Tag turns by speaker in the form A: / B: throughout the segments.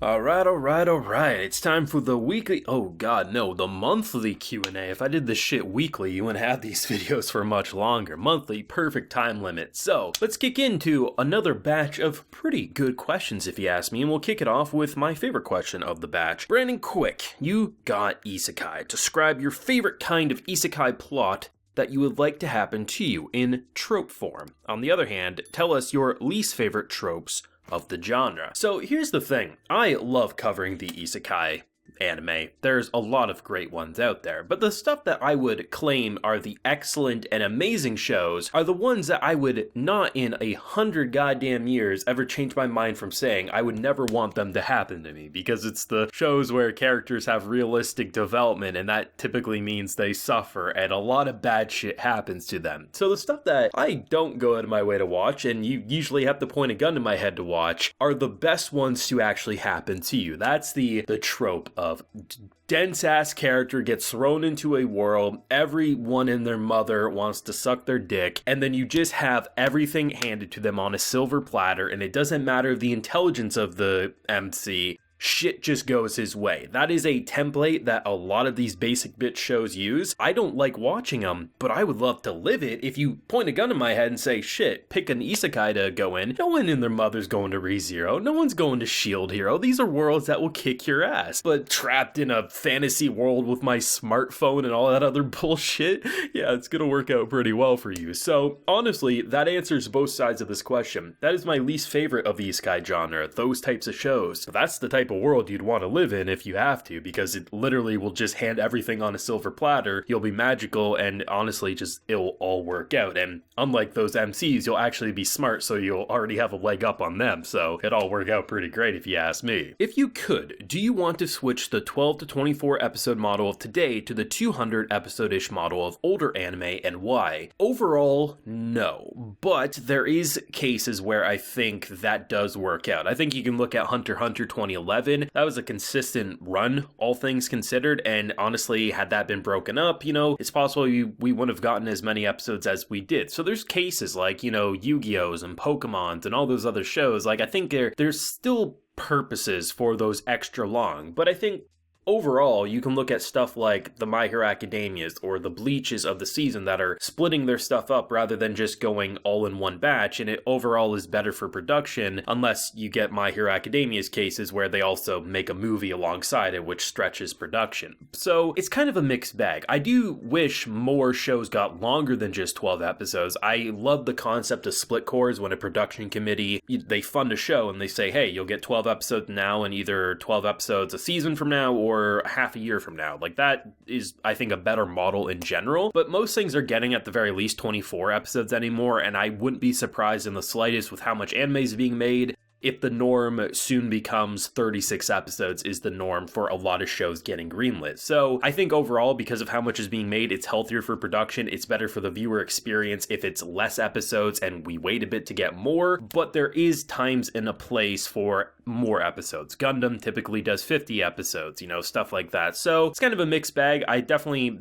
A: Alright. It's time for the weekly, the monthly Q&A. If I did this shit weekly, you wouldn't have these videos for much longer. Monthly, perfect time limit. So, let's kick into another batch of pretty good questions if you ask me, and we'll kick it off with my favorite question of the batch. Brandon Quick, you got Isekai. Describe your favorite kind of Isekai plot that you would like to happen to you in trope form. On the other hand, tell us your least favorite tropes of the genre. So here's the thing, I love covering the isekai anime. There's a lot of great ones out there, but the stuff that I would claim are the excellent and amazing shows are the ones that I would not in 100 goddamn years ever change my mind from saying I would never want them to happen to me, because it's the shows where characters have realistic development, and that typically means they suffer and a lot of bad shit happens to them. So the stuff that I don't go out of my way to watch, and you usually have to point a gun to my head to watch, are the best ones to actually happen to you. That's the trope of dense-ass character gets thrown into a world, everyone and their mother wants to suck their dick, and then you just have everything handed to them on a silver platter, and it doesn't matter the intelligence of the MC, shit just goes his way. That is a template that a lot of these basic bitch shows use. I don't like watching them, but I would love to live it. If you point a gun in my head and say, shit, pick an isekai to go in, no one and their mother's going to ReZero, no one's going to Shield Hero. These are worlds that will kick your ass. But trapped in a fantasy world with my smartphone and all that other bullshit, yeah, it's gonna work out pretty well for you. So honestly, that answers both sides of this question. That is my least favorite of the isekai genre, those types of shows. That's the type of world you'd want to live in if you have to, because it literally will just hand everything on a silver platter. You'll be magical, and honestly, it'll all work out. And unlike those MCs, you'll actually be smart, so you'll already have a leg up on them. So it'll all work out pretty great if you ask me. If you could, do you want to switch the 12 to 24 episode model of today to the 200 episode-ish model of older anime, and why? Overall, no. But there is cases where I think that does work out. I think you can look at Hunter x Hunter 2011. That was a consistent run, all things considered, and honestly, had that been broken up, it's possible we wouldn't have gotten as many episodes as we did. So there's cases like, Yu-Gi-Oh's and Pokemon's and all those other shows. Like, I think there's still purposes for those extra long, but I think overall, you can look at stuff like the My Hero Academias or the Bleaches of the season that are splitting their stuff up rather than just going all in one batch, and it overall is better for production, unless you get My Hero Academia's cases where they also make a movie alongside it, which stretches production. So it's kind of a mixed bag. I do wish more shows got longer than just 12 episodes. I love the concept of split cores when a production committee, they fund a show and they say, hey, you'll get 12 episodes now and either 12 episodes a season from now or half a year from now. Like, that is, I think, a better model in general, but most things are getting at the very least 24 episodes anymore, and I wouldn't be surprised in the slightest with how much anime is being made if the norm soon becomes 36 episodes is the norm for a lot of shows getting greenlit. So I think overall, because of how much is being made, it's healthier for production, it's better for the viewer experience if it's less episodes and we wait a bit to get more, but there is times and a place for more episodes. Gundam typically does 50 episodes, stuff like that. So it's kind of a mixed bag.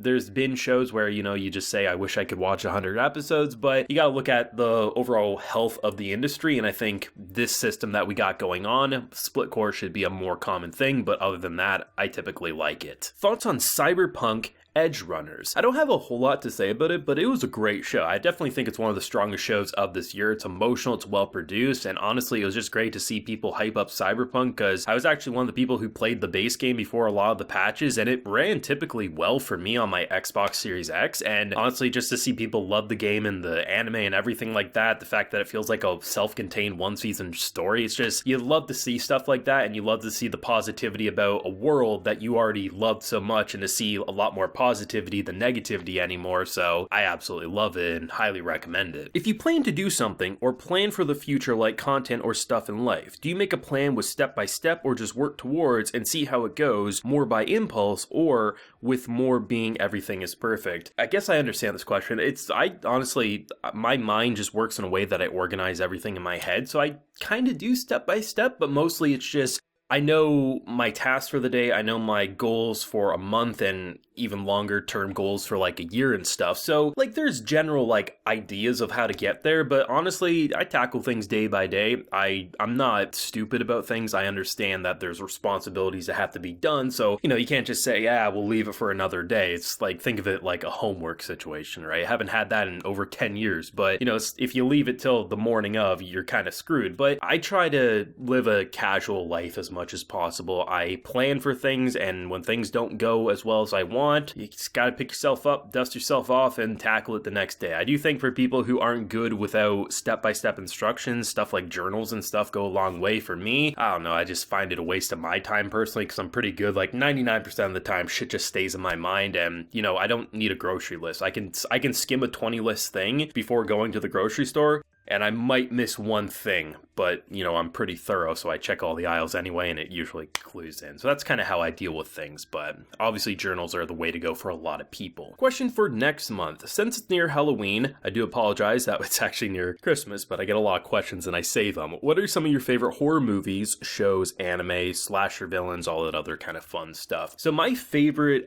A: There's been shows where, you just say, I wish I could watch 100 episodes, but you gotta look at the overall health of the industry, and I think this system that we got going on, split core should be a more common thing, but other than that, I typically like it. Thoughts on Cyberpunk Edgerunners? I don't have a whole lot to say about it, but it was a great show. I definitely think it's one of the strongest shows of this year. It's emotional, it's well produced, and honestly, it was just great to see people hype up Cyberpunk, because I was actually one of the people who played the base game before a lot of the patches, and it ran typically well for me on my Xbox Series X, and honestly, just to see people love the game and the anime and everything like that, the fact that it feels like a self-contained one-season story, it's just, you love to see stuff like that, and you love to see the positivity about a world that you already loved so much, and to see a lot more positivity than negativity anymore, so I absolutely love it and highly recommend it. If you plan to do something or plan for the future like content or stuff in life, do you make a plan with step by step or just work towards and see how it goes, more by impulse or with more being everything is perfect? I guess I understand this question. I honestly, my mind just works in a way that I organize everything in my head, so I kind of do step by step, but mostly it's just I know my tasks for the day, I know my goals for a month, and even longer term goals for like a year and stuff. So like there's general like ideas of how to get there, but honestly, I tackle things day by day. I'm not stupid about things. I understand that there's responsibilities that have to be done. So, you can't just say, yeah, we'll leave it for another day. It's like, think of it like a homework situation, right? I haven't had that in over 10 years, but if you leave it till the morning of, you're kind of screwed. But I try to live a casual life as much as possible. I plan for things, and when things don't go as well as I want, you just gotta pick yourself up, dust yourself off, and tackle it the next day. I do think for people who aren't good without step-by-step instructions, stuff like journals and stuff go a long way. For me, I don't know, I just find it a waste of my time personally, because I'm pretty good. Like 99% of the time, shit just stays in my mind, and I don't need a grocery list. I can skim a 20 list thing before going to the grocery store, and I might miss one thing, but, I'm pretty thorough, so I check all the aisles anyway, and it usually clues in. So that's kind of how I deal with things, but obviously journals are the way to go for a lot of people. Question for next month. Since it's near Halloween, I do apologize that it's actually near Christmas, but I get a lot of questions and I save them. What are some of your favorite horror movies, shows, anime, slasher villains, all that other kind of fun stuff? So my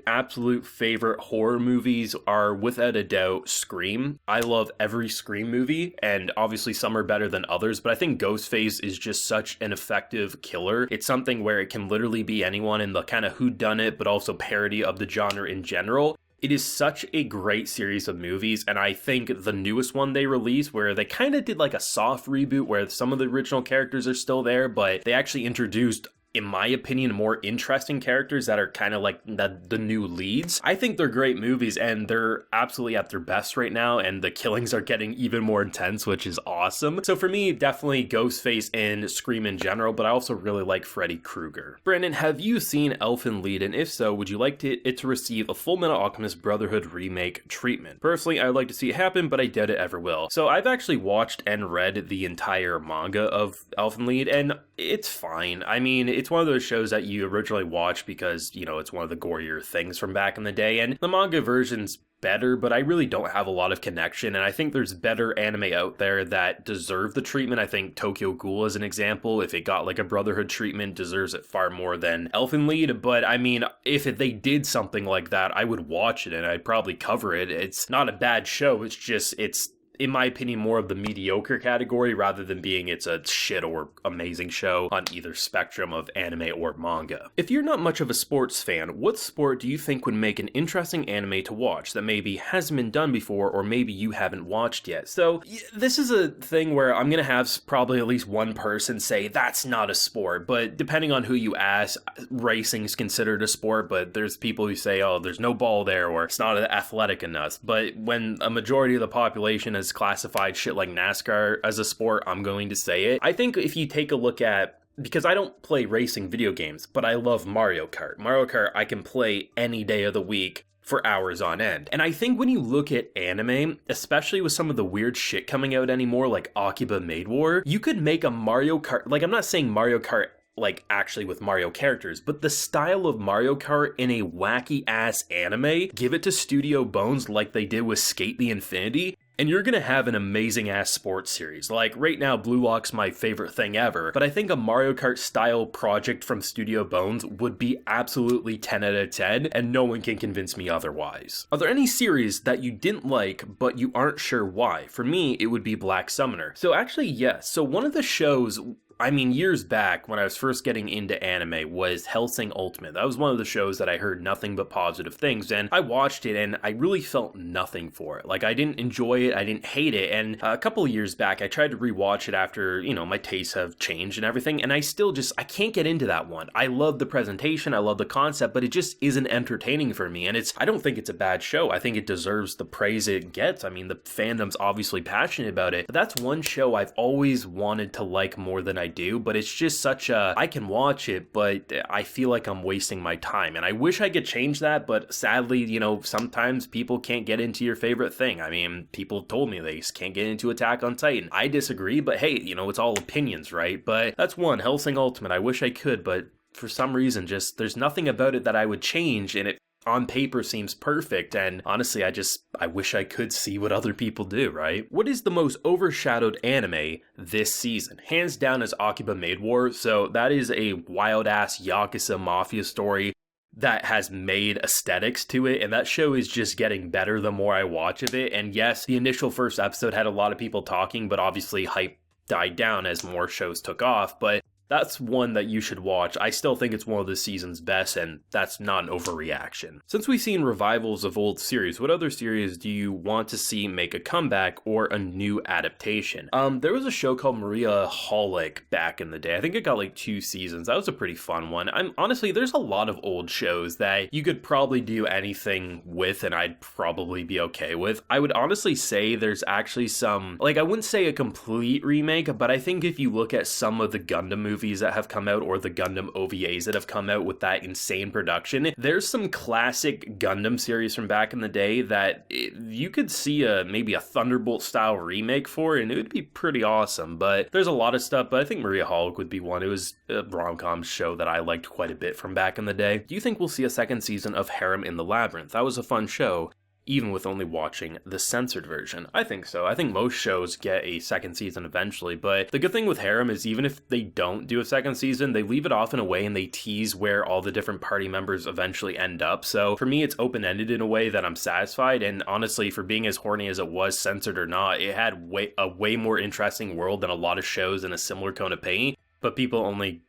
A: absolute favorite horror movies are, without a doubt, Scream. I love every Scream movie, and obviously some are better than others, but I think Ghostface is just such an effective killer. It's something where it can literally be anyone in the kind of whodunit, but also parody of the genre in general. It is such a great series of movies, and I think the newest one they released, where they kind of did like a soft reboot where some of the original characters are still there, but they actually introduced, in my opinion, more interesting characters that are kind of like the new leads. I think they're great movies, and they're absolutely at their best right now, and the killings are getting even more intense, which is awesome. So for me, definitely Ghostface and Scream in general, but I also really like Freddy Krueger. Brandon, have you seen Elfen, and if so, would you like it to receive a Full Metal Alchemist Brotherhood remake treatment? Personally, I'd like to see it happen, but I doubt it ever will. So I've actually watched and read the entire manga of Elfen, and it's fine. I mean, it's one of those shows that you originally watched because, it's one of the gorier things from back in the day, and the manga version's better, but I really don't have a lot of connection, and I think there's better anime out there that deserve the treatment. I think Tokyo Ghoul, as an example, if it got like a Brotherhood treatment, deserves it far more than Elfen, but I mean, if they did something like that, I would watch it, and I'd probably cover it. It's not a bad show, it's in my opinion, more of the mediocre category rather than being it's a shit or amazing show on either spectrum of anime or manga. If you're not much of a sports fan, what sport do you think would make an interesting anime to watch that maybe hasn't been done before, or maybe you haven't watched yet? So this is a thing where I'm gonna have probably at least one person say that's not a sport, but depending on who you ask, racing's considered a sport, but there's people who say, oh, there's no ball there, or it's not athletic enough. But when a majority of the population has classified shit like NASCAR as a sport, I'm going to say it. I think if you take a look at, because I don't play racing video games, but I love Mario Kart. Mario Kart I can play any day of the week for hours on end. And I think when you look at anime, especially with some of the weird shit coming out anymore, like Akiba Maid War, you could make a Mario Kart, like I'm not saying Mario Kart like actually with Mario characters, but the style of Mario Kart in a wacky ass anime, give it to Studio Bones like they did with Skate the Infinity, and you're gonna have an amazing ass sports series. Like right now, Blue Lock's my favorite thing ever, but I think a Mario Kart style project from Studio Bones would be absolutely 10 out of 10, and no one can convince me otherwise. Are there any series that you didn't like, but you aren't sure why? For me, it would be Black Summoner. So actually, yes. So one of the shows, I mean, years back when I was first getting into anime, was Hellsing Ultimate. That was one of the shows that I heard nothing but positive things, and I watched it and I really felt nothing for it. Like, I didn't enjoy it, I didn't hate it, and a couple of years back I tried to rewatch it after, my tastes have changed and everything, and I can't get into that one. I love the presentation, I love the concept, but it just isn't entertaining for me, and I don't think it's a bad show. I think it deserves the praise it gets. I mean, the fandom's obviously passionate about it, but that's one show I've always wanted to like more than I do, but it's just I can watch it, but I feel like I'm wasting my time, and I wish I could change that, but sadly, sometimes people can't get into your favorite thing. I mean, people told me they just can't get into Attack on Titan. I disagree, but hey, it's all opinions, right? But that's one, Hellsing Ultimate. I wish I could, but for some reason, there's nothing about it that I would change, and it on paper seems perfect, and honestly, I wish I could see what other people do, right? What is the most overshadowed anime this season? Hands down is Akiba Maid War, so that is a wild-ass Yakuza mafia story. that has made aesthetics to it, and that show is just getting better the more I watch of it. And yes, the initial first episode had a lot of people talking, but obviously hype died down as more shows took off, but that's one that you should watch. I still think it's one of the season's best, and that's not an overreaction. Since we've seen revivals of old series, what other series do you want to see make a comeback or a new adaptation? There was a show called Mariaholic back in the day. I think it got like 2 seasons. That was a pretty fun one. Honestly, there's a lot of old shows that you could probably do anything with, and I'd probably be okay with. I would honestly say there's actually some, like, I wouldn't say a complete remake, but I think if you look at some of the Gundam movies that have come out, or the Gundam OVAs that have come out with that insane production, there's some classic Gundam series from back in the day that you could see maybe a Thunderbolt style remake for, and it would be pretty awesome. But there's a lot of stuff, but I think Mariaholic would be one. It was a rom-com show that I liked quite a bit from back in the day. Do you think we'll see a second season of Harem in the Labyrinth? That was a fun show, even with only watching the censored version. I think so. I think most shows get a second season eventually, but the good thing with Harem is even if they don't do a second season, they leave it off in a way and they tease where all the different party members eventually end up. So for me, it's open-ended in a way that I'm satisfied, and honestly, for being as horny as it was, censored or not, it had a way more interesting world than a lot of shows in a similar tone of paint, but people only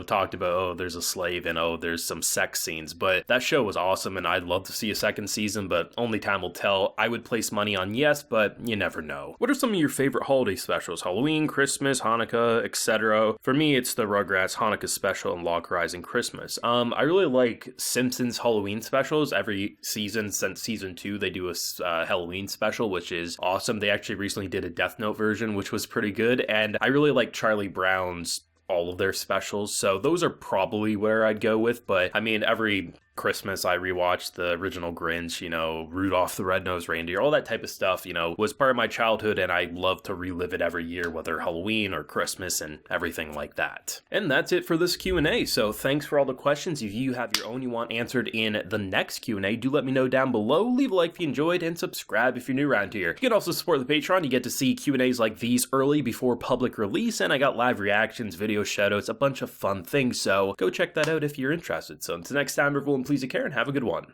A: talked about, oh, there's a slave and oh, there's some sex scenes. But that show was awesome, and I'd love to see a second season, but only time will tell. I would place money on yes, but you never know. What are some of your favorite holiday specials? Halloween, Christmas, Hanukkah, etc. For me, it's the Rugrats Hanukkah special and Log Horizon Christmas. I really like Simpsons Halloween specials. Every season since season 2, they do a Halloween special, which is awesome. They actually recently did a Death Note version, which was pretty good, and I really like Charlie Brown's all of their specials, so those are probably where I'd go with. But I mean, every Christmas I rewatched the original Grinch, Rudolph the Red-Nosed Reindeer, all that type of stuff, was part of my childhood, and I love to relive it every year, whether Halloween or Christmas and everything like that. And that's it for this Q&A, so thanks for all the questions. If you have your own you want answered in the next Q&A, do let me know down below. Leave a like if you enjoyed, and subscribe if you're new around here. You can also support the Patreon. You get to see Q&As like these early before public release, and I got live reactions, video shoutouts, a bunch of fun things, so go check that out if you're interested. So until next time, everyone, please take care and have a good one.